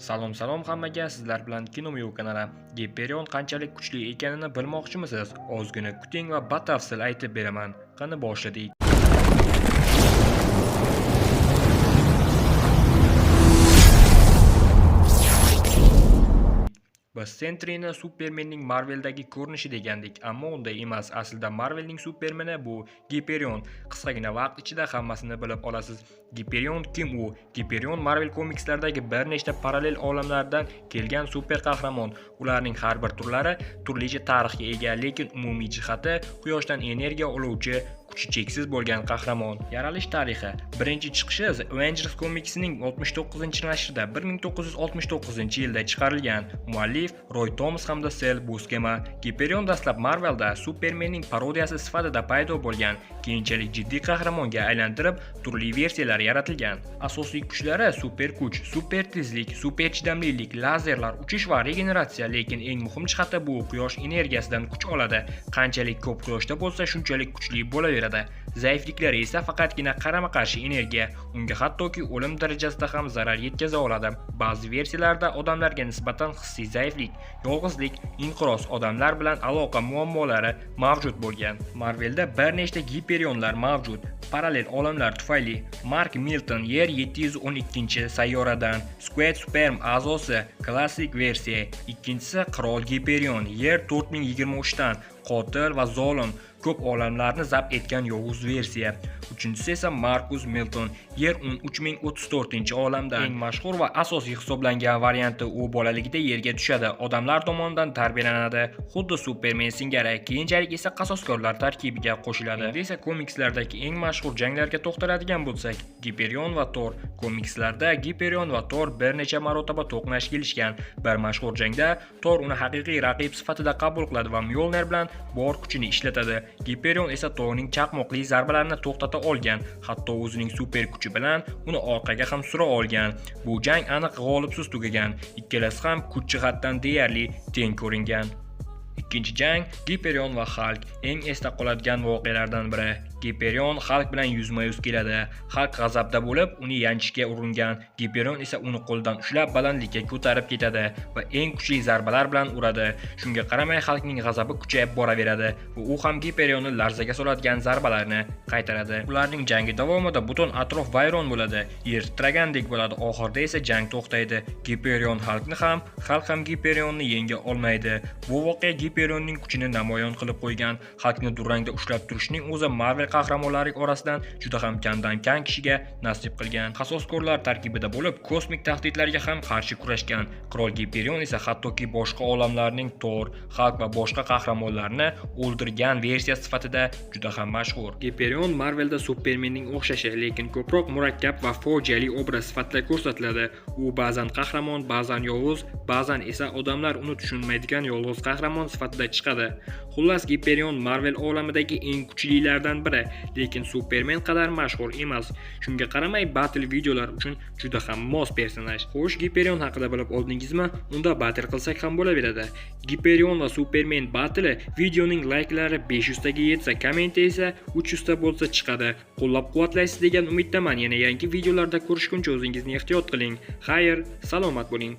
Salom hammaga, sizlar bilan Kinomyu kanali. Giperion qanchalik kuchli ekanini bilmoqchimisiz? Ozgina kuting va batafsil aytib beraman. Qani boshladik. Biz Sentry'ni Supermanning Marvel'dagi ko'rinishi degandik, ammo unday emas. Aslida Marvelning Supermani bu Giperion. Qisqagina vaqt ichida hammasini bilib olasiz. Giperion kim u? Giperion Marvel komikslardagi bir nechta parallel olamlardan kelgan super qahramon. Ularning har bir turlari turlicha tarixga ega, lekin umumiy jihati Quyoshdan energiya oluvchi, kuchi cheksiz bo'lgan qahramon. Yaralish tarixi. Birinchi chiqishi Avengers komiksining 69-nashrida 1969-yilda chiqarilgan. Muallif Roy Thomas hamda Sel Buscema. Giperion dastlab Marvelda Supermanning parodiyasi sifatida paydo bo'lgan, keyinchalik jiddiy qahramonga aylantirib, turli versiyalar yaratilgan. Asosiy kuchlari super kuch, super tezlik, super chidamlilik, lazerlar, uchish va regeneratsiya, lekin eng muhim jihati bu quyosh energiyasidan kuch oladi. Qanchalik ko'p quyoshda bo'lsa, shunchalik kuchli bo'laveradi. Zaifliklari esa faqatgina qarama-qarshi energiya, unga hattoki o'lim darajasida ham zarar yetkaza oladi. Ba'zi versiyalarda odamlarga nisbatan hissiy zaiflik, yolg'izlik, inqiroz, odamlar bilan aloqa muammolari mavjud bo'lgan. Marvelda bir nechta Giperionlar mavjud. Parallel olamlar tufayli Mark Milton Yer 712-sayyoradan, Squid Sperm a'zosi, klassik versiya. Ikkinchisi Qirol Giperion Yer 4023dan, qotil va zolim, ko'p olamlarni zabt etgan yovuz versiya. Uchinchisi esa Marcus Milton Yer 13034-olamdan. Eng mashhur va asosiy hisoblangan varianti u bolaligida yerga tushadi, odamlar tomonidan tarbiyalanadi, xuddi Superman singari, keyinchalik esa qasoskorlar tarkibiga qo'shiladi. Endi esa komikslardagi eng mashhur janglarga to'xtaladigan bo'lsak, Giperion va Thor. Komikslarda Giperion va Thor bir necha marotaba to'qnash kelishgan. Bir mashhur jangda Thor uni haqiqiy raqib sifatida qabul qiladi va Mjolnir bilan bor kuchini ishlatadi. Giperion esa Thorning chaqmoqli zarbalarini to'xtata olgan, hatto o'zining super kuchi bilan uni orqaga ham sura olgan. Bu jang aniq g'olibsiz tugagan. Ikkalasi ham kuch jihatdan deyarli teng ko'ringan. Ikkinchi jang Giperion va Hulk. Eng esda qoladigan voqealardan biri. Giperion Hulk bilan yuzma-yuz keladi. Hulk g'azabda bo'lib, uni yanchishga uringan. Giperion esa uni qo'ldan ushlab balandlikka ko'tarib ketadi va eng kuchli zarbalar bilan uradi. Shunga qaramay Hulkning g'azabi kuchayib boraveradi va u ham Giperionni larzaga soladigan zarbalarni qaytaradi. Ularning jangi davomida butun atrof vayron bo'ladi, yer titragandek bo'ladi. Oxirida esa jang to'xtaydi. Giperion Hulkni ham, Hulk ham Giperionni yenga olmaydi. Bu voqea Giperionning kuchini namoyon qilib qo'ygan. Hulkni durangda ushlab turishning o'zi Marvel qahramonlari orasidan juda ham kamdan-kam kishiga nasib qilgan. Qasoskorlar tarkibida bo'lib, kosmik tahdidlarga ham qarshi kurashgan. Qirol Giperion esa hattoki boshqa olamlarning Thor, Hulk va boshqa qahramonlarni o'ldirgan versiya sifatida juda ham mashhur. Giperion Marvelda Supermanning o'xshashi, lekin ko'proq murakkab va fojiali obraz sifatida ko'rsatiladi. U ba'zan qahramon, ba'zan yovuz, ba'zan esa odamlar uni tushunmaydigan yolg'iz qahramon sifatida chiqadi. Xullas, Giperion Marvel olamidagi eng kuchlilardan biri, lekin Superman qadar mashhur emas. Shunga qaramay battle videolar uchun juda ham mos personaj. Xo'sh, Giperion haqida bilib oldingizmi? Unda battle qilsak ham bo'laveradi. Giperion va Superman battle videoning layklari 500 taga yetsa, kommenti esa 300 ta bo'lsa chiqadi. Qo'llab-quvvatlaysiz degan umiddaman. Yana yangi videolarda ko'rishguncha o'zingizni ehtiyot qiling. Xayr, salomat bo'ling.